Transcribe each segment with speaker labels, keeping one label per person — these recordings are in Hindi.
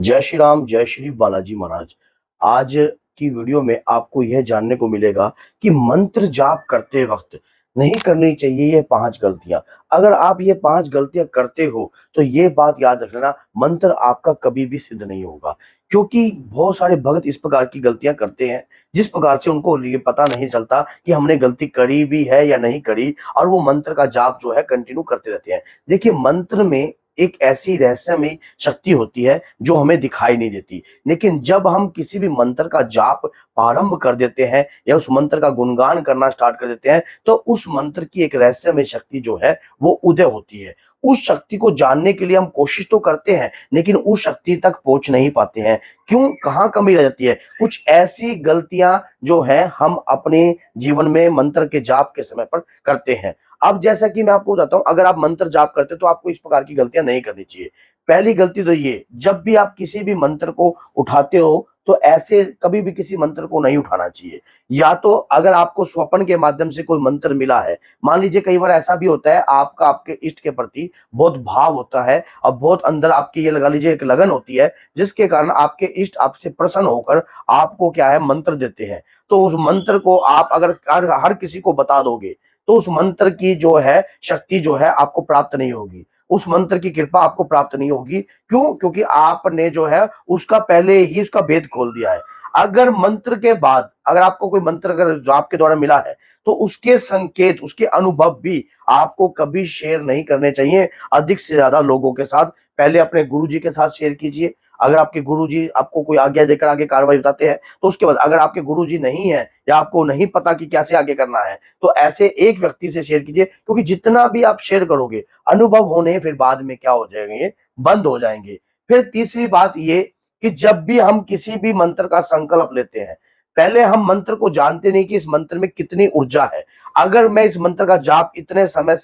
Speaker 1: जय श्री राम, जय श्री बालाजी महाराज। आज की वीडियो में आपको यह जानने को मिलेगा कि मंत्र जाप करते वक्त नहीं करनी चाहिए ये 5 गलतियां। अगर आप ये 5 गलतियां करते हो तो ये बात याद रखना, मंत्र आपका कभी भी सिद्ध नहीं होगा। क्योंकि बहुत सारे भक्त इस प्रकार की गलतियां करते हैं जिस प्रकार से उनको ये पता नहीं चलता कि हमने गलती करी भी है या नहीं करी, और वो मंत्र का जाप जो है कंटिन्यू करते रहते हैं। देखिए, मंत्र में एक ऐसी रहस्यमय शक्ति होती है जो हमें दिखाई नहीं देती, लेकिन जब हम किसी भी मंत्र का जाप प्रारंभ कर देते हैं या उस मंत्र का गुणगान करना स्टार्ट कर देते हैं तो उस मंत्र की एक रहस्यमय शक्ति जो है वो उदय होती है। उस शक्ति को जानने के लिए हम कोशिश तो करते हैं लेकिन उस शक्ति तक पहुंच नहीं पाते हैं। क्यों, कहाँ कमी रह जाती है? कुछ ऐसी गलतियां जो है हम अपने जीवन में मंत्र के जाप के समय पर करते हैं। अब जैसा कि मैं आपको बताता हूं, अगर आप मंत्र जाप करते तो आपको इस प्रकार की गलतियां नहीं करनी चाहिए। पहली गलती तो ये, जब भी आप किसी भी मंत्र को उठाते हो तो ऐसे कभी भी किसी मंत्र को नहीं उठाना चाहिए। या तो अगर आपको स्वप्न के माध्यम से कोई मंत्र मिला है, मान लीजिए कई बार ऐसा भी होता है आपका आपके इष्ट के प्रति बहुत भाव होता है और बहुत अंदर आपकी ये लगा लीजिए एक लगन होती है जिसके कारण आपके इष्ट आपसे प्रसन्न होकर आपको क्या है मंत्र देते हैं। तो उस मंत्र को आप अगर हर किसी को बता दोगे तो उस मंत्र की जो है शक्ति जो है आपको प्राप्त नहीं होगी, उस मंत्र की कृपा आपको प्राप्त नहीं होगी। क्यों? क्योंकि आपने जो है उसका पहले ही उसका भेद खोल दिया है। अगर मंत्र के बाद अगर आपको कोई मंत्र अगर जो आपके द्वारा मिला है तो उसके संकेत, उसके अनुभव भी आपको कभी शेयर नहीं करने चाहिए अधिक से ज्यादा लोगों के साथ। पहले अपने गुरुजी के साथ शेयर कीजिए। अगर आपके गुरुजी आपको कोई आज्ञा देकर आगे कार्रवाई बताते हैं तो उसके बाद अगर आपके गुरुजी नहीं है या आपको नहीं पता कि कैसे आगे करना है तो ऐसे एक व्यक्ति से शेयर कीजिए। क्योंकि जितना भी आप शेयर करोगे अनुभव होने फिर बाद में क्या हो जाएंगे, बंद हो जाएंगे। फिर तीसरी बात ये कि जब भी हम किसी भी मंत्र का संकल्प लेते हैं पहले हम मंत्र को जानते नहीं कि इस मंत्र में कितनी ऊर्जा है। अगर मैं इस मंत्र का जाप इतने समय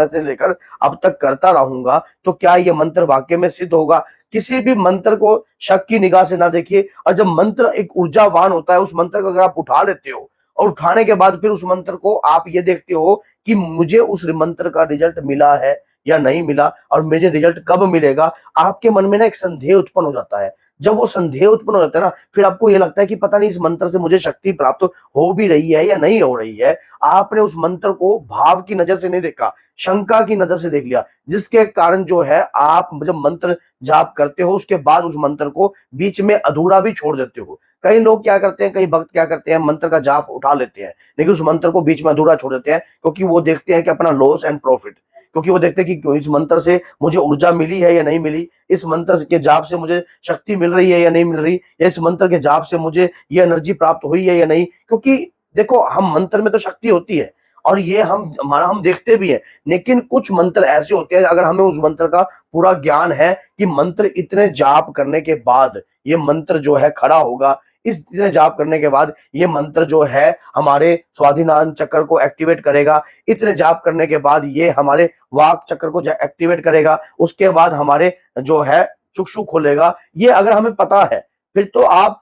Speaker 1: से लेकर अब तक करता रहूंगा तो क्या यह मंत्र वाकई में सिद्ध होगा? किसी भी मंत्र को शक की निगाह से ना देखिए। और जब मंत्र एक ऊर्जावान होता है उस मंत्र को अगर आप उठा लेते हो और उठाने के बाद फिर उस मंत्र को आप ये देखते हो कि मुझे उस मंत्र का रिजल्ट मिला है या नहीं मिला और मुझे रिजल्ट कब मिलेगा, आपके मन में ना एक संदेह उत्पन्न हो जाता है। जब वो संदेह उत्पन्न हो जाता है ना फिर आपको ये लगता है कि पता नहीं इस मंत्र से मुझे शक्ति प्राप्त हो भी रही है या नहीं हो रही है। आपने उस मंत्र को भाव की नजर से नहीं देखा, शंका की नजर से देख लिया, जिसके कारण जो है आप जब मंत्र जाप करते हो उसके बाद उस मंत्र को बीच में अधूरा भी छोड़ देते हो। कई लोग क्या करते हैं, कई भक्त क्या करते हैं, मंत्र का जाप उठा लेते हैं लेकिन उस मंत्र को बीच में अधूरा छोड़ देते हैं क्योंकि वो देखते हैं कि अपना लॉस एंड प्रॉफिट। क्योंकि वो देखते हैं कि इस मंत्र से मुझे ऊर्जा मिली है या नहीं मिली, इस मंत्र के जाप से मुझे शक्ति मिल रही है या नहीं मिल रही, या इस मंत्र के जाप से मुझे ये एनर्जी प्राप्त हुई है या नहीं। क्योंकि देखो, हम मंत्र में तो शक्ति होती है और ये हम देखते भी हैं, लेकिन कुछ मंत्र ऐसे होते हैं अगर हमें उस मंत्र का पूरा ज्ञान है कि मंत्र इतने जाप करने के बाद ये मंत्र जो है खड़ा होगा, इस इतने जाप करने के बाद ये मंत्र जो है हमारे स्वाधिष्ठान चक्र को एक्टिवेट करेगा, इतने जाप करने के बाद ये हमारे वाक चक्र को एक्टिवेट करेगा, उसके बाद हमारे जो है चक्षु खोलेगा। ये अगर हमें पता है फिर तो आप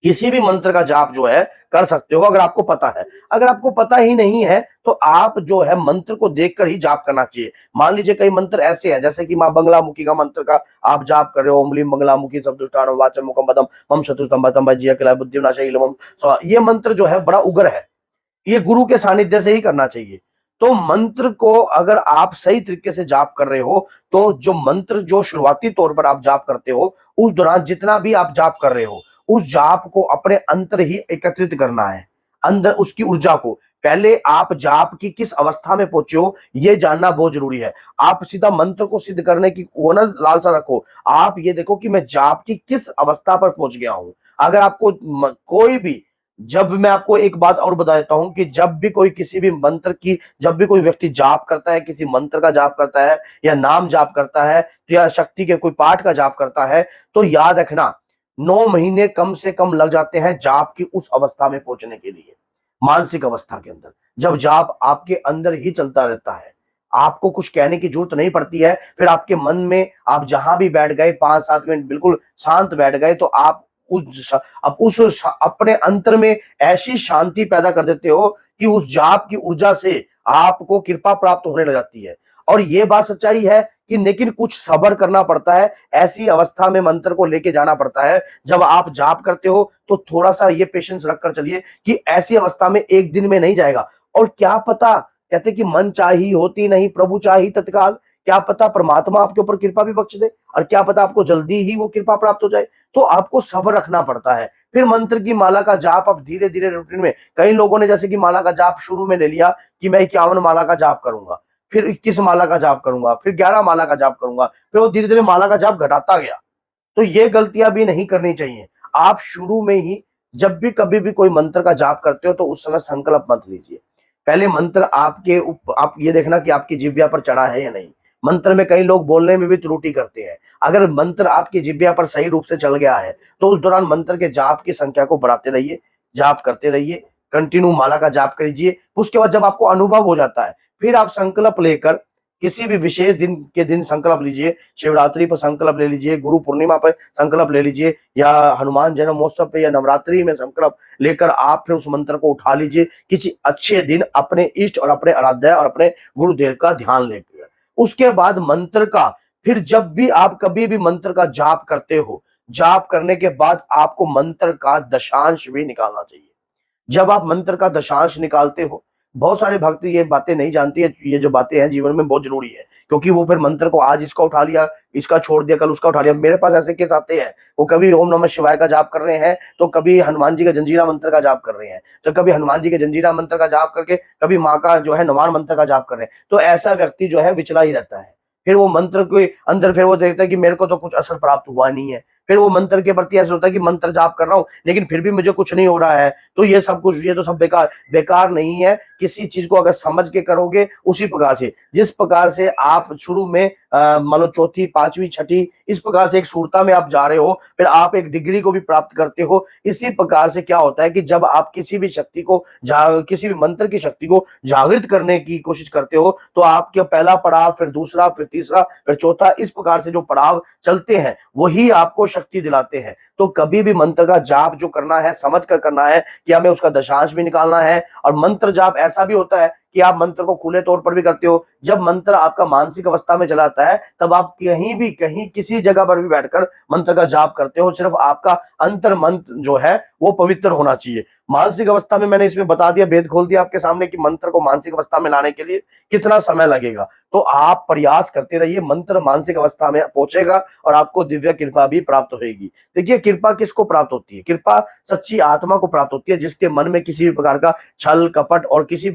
Speaker 1: किसी भी मंत्र का जाप जो है कर सकते हो अगर आपको पता है। अगर आपको पता ही नहीं है तो आप जो है मंत्र को देखकर ही जाप करना चाहिए। मान लीजिए कई मंत्र ऐसे हैं जैसे कि मां बंगलामुखी का मंत्र का आप जाप कर रहे हो, ओम लीम बंगलामुखी सबदुष्टाणम वाचम मुखम पदम मम शत्रुतम तम जिया किला बुद्धि विनाशाय इलमम स्वाहा। ये मंत्र जो है बड़ा उग्र है, ये गुरु के सानिध्य से ही करना चाहिए। तो मंत्र को अगर आप सही तरीके से जाप कर रहे हो तो जो मंत्र जो शुरुआती तौर पर आप जाप करते हो उस दौरान जितना भी आप जाप कर रहे हो उस जाप को अपने अंतर ही एकत्रित करना है, अंदर उसकी ऊर्जा को। पहले आप जाप की किस अवस्था में पहुंचे हो यह जानना बहुत जरूरी है। आप सीधा मंत्र को सिद्ध करने की वो ना लालसा रखो, आप ये देखो कि मैं जाप की किस अवस्था पर पहुंच गया हूं। अगर आपको कोई भी, जब मैं आपको एक बात और बता देता हूं कि जब भी कोई किसी भी मंत्र की, जब भी कोई व्यक्ति जाप करता है, किसी मंत्र का जाप करता है या नाम जाप करता है या शक्ति के कोई पाठ का जाप करता है तो याद रखना 9 महीने कम से कम लग जाते हैं जाप की उस अवस्था में पहुंचने के लिए। मानसिक अवस्था के अंदर जब जाप आपके अंदर ही चलता रहता है, आपको कुछ कहने की जरूरत नहीं पड़ती है। फिर आपके मन में आप जहां भी बैठ गए 5-7 मिनट बिल्कुल शांत बैठ गए तो आप अपने अंतर में ऐसी शांति पैदा कर देते हो कि उस जाप की ऊर्जा से आपको कृपा प्राप्त होने लग जाती है। और ये बात सच्चाई है कि लेकिन कुछ सब्र करना पड़ता है। ऐसी अवस्था में मंत्र को लेके जाना पड़ता है। जब आप जाप करते हो तो थोड़ा सा ये पेशेंस रखकर चलिए कि ऐसी अवस्था में एक दिन में नहीं जाएगा। और क्या पता, कहते कि मन चाही होती नहीं प्रभु चाही तत्काल। क्या पता परमात्मा आपके ऊपर कृपा भी बख्श दे और क्या पता आपको जल्दी ही वो कृपा प्राप्त हो जाए। तो आपको सब्र रखना पड़ता है। फिर मंत्र की माला का जाप आप धीरे धीरे रूटीन में, कई लोगों ने जैसे कि माला का जाप शुरू में ले लिया कि मैं 51 माला का जाप करूंगा, फिर 21 माला का जाप करूंगा, फिर 11 माला का जाप करूंगा, फिर वो धीरे धीरे माला का जाप घटाता गया। तो ये गलतियां भी नहीं करनी चाहिए। आप शुरू में ही जब भी कभी भी कोई मंत्र का जाप करते हो तो उस समय संकल्प मत लीजिए। पहले मंत्र आप ये देखना कि आपकी जिह्वा पर चढ़ा है या नहीं। मंत्र में कई लोग बोलने में भी त्रुटि करते हैं। अगर मंत्र आपकी जिह्वा पर सही रूप से चल गया है तो उस दौरान मंत्र के जाप की संख्या को बढ़ाते रहिए, जाप करते रहिए, कंटिन्यू माला का जाप कीजिए। उसके बाद जब आपको अनुभव हो जाता है फिर आप संकल्प लेकर किसी भी विशेष दिन के दिन संकल्प लीजिए। शिवरात्रि पर संकल्प ले लीजिए, गुरु पूर्णिमा पर संकल्प ले लीजिए, या हनुमान जन्मोत्सव पे या नवरात्रि में संकल्प लेकर आप फिर उस मंत्र को उठा लीजिए। किसी अच्छे दिन अपने इष्ट और अपने आराध्य और अपने गुरुदेव का ध्यान लेकर उसके बाद मंत्र का, फिर जब भी आप कभी भी मंत्र का जाप करते हो, जाप करने के बाद आपको मंत्र का दशांश भी निकालना चाहिए। जब आप मंत्र का दशांश निकालते हो, बहुत सारे भक्त ये बातें नहीं जानती है। ये जो बातें हैं जीवन में बहुत जरूरी है, क्योंकि वो फिर मंत्र को आज इसका उठा लिया, इसका छोड़ दिया, कल उसका उठा लिया। मेरे पास ऐसे केस आते हैं, वो कभी ओम नमः शिवाय का जाप कर रहे हैं तो कभी हनुमान जी का जंजीरा मंत्र का जाप कर रहे हैं, तो कभी हनुमान जी के जंजीरा मंत्र का जाप करके कभी माँ का जो है नवान मंत्र का जाप कर रहे हैं। तो ऐसा व्यक्ति जो है विचला ही रहता है। फिर वो मंत्र के अंदर फिर वो देखता है कि मेरे को तो कुछ असर प्राप्त हुआ नहीं है। फिर वो मंत्र के प्रति ऐसा होता है कि मंत्र जाप कर रहा हूँ लेकिन फिर भी मुझे कुछ नहीं हो रहा है, तो ये सब कुछ, ये तो सब बेकार बेकार नहीं है। किसी चीज को अगर समझ के करोगे उसी प्रकार से, जिस प्रकार से आप शुरू में मान लो चौथी पांचवी छठी इस प्रकार से एक सूरता में आप जा रहे हो, फिर आप एक डिग्री को भी प्राप्त करते हो। इसी प्रकार से क्या होता है कि जब आप किसी भी शक्ति को किसी भी मंत्र की शक्ति को जागृत करने की कोशिश करते हो तो आपका पहला पड़ाव, फिर दूसरा, फिर तीसरा, फिर चौथा, इस प्रकार से जो पड़ाव चलते हैं वही आपको शक्ति दिलाते हैं। तो कभी भी मंत्र का जाप जो करना है समझ कर करना है कि हमें उसका दशांश भी निकालना है। और मंत्र जाप ऐसा भी होता है कि आप मंत्र को खुले तौर पर भी करते हो। जब मंत्र आपका मानसिक अवस्था में चला जाता है तब आप कहीं किसी जगह पर भी बैठकर मंत्र का जाप करते हो। सिर्फ आपका अंतर मंत्र जो है वो पवित्र होना चाहिए। मानसिक अवस्था में मैंने इसमें बता दिया, भेद खोल दिया आपके सामने कि मंत्र को मानसिक अवस्था में लाने के लिए कितना समय लगेगा। तो आप प्रयास करते रहिए, मंत्र मानसिक अवस्था में पहुंचेगा और आपको दिव्य कृपा भी प्राप्त होगी। देखिए कृपा किसको प्राप्त होती है? कृपा सच्ची आत्मा को प्राप्त होती है जिसके मन में किसी भी प्रकार का छल कपट और किसी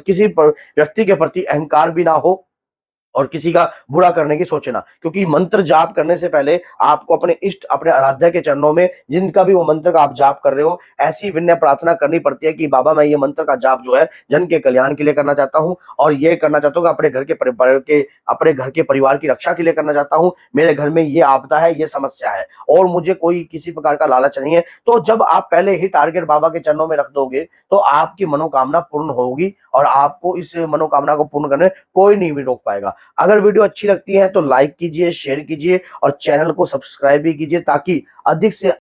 Speaker 1: व्यक्ति के प्रति अहंकार भी ना हो और किसी का बुरा करने की सोचे ना। क्योंकि मंत्र जाप करने से पहले आपको अपने इष्ट, अपने आराध्य के चरणों में, जिनका भी वो मंत्र का आप जाप कर रहे हो, ऐसी विनय प्रार्थना करनी पड़ती है कि बाबा मैं ये मंत्र का जाप जो है जन के कल्याण के लिए करना चाहता हूँ और ये करना चाहता हूँ कि अपने घर के परिवार की रक्षा के लिए करना चाहता हूँ। मेरे घर में ये आपदा है, ये समस्या है और मुझे कोई किसी प्रकार का लालच नहीं है। तो जब आप पहले ही टारगेट बाबा के चरणों में रख दोगे तो आपकी मनोकामना पूर्ण होगी और आपको इस मनोकामना को पूर्ण करने कोई नहीं भी रोक पाएगा। अगर वीडियो अच्छी लगती है तो लाइक कीजिए, शेयर कीजिए और चैनल को सब्सक्राइब भी कीजिए ताकि अधिक से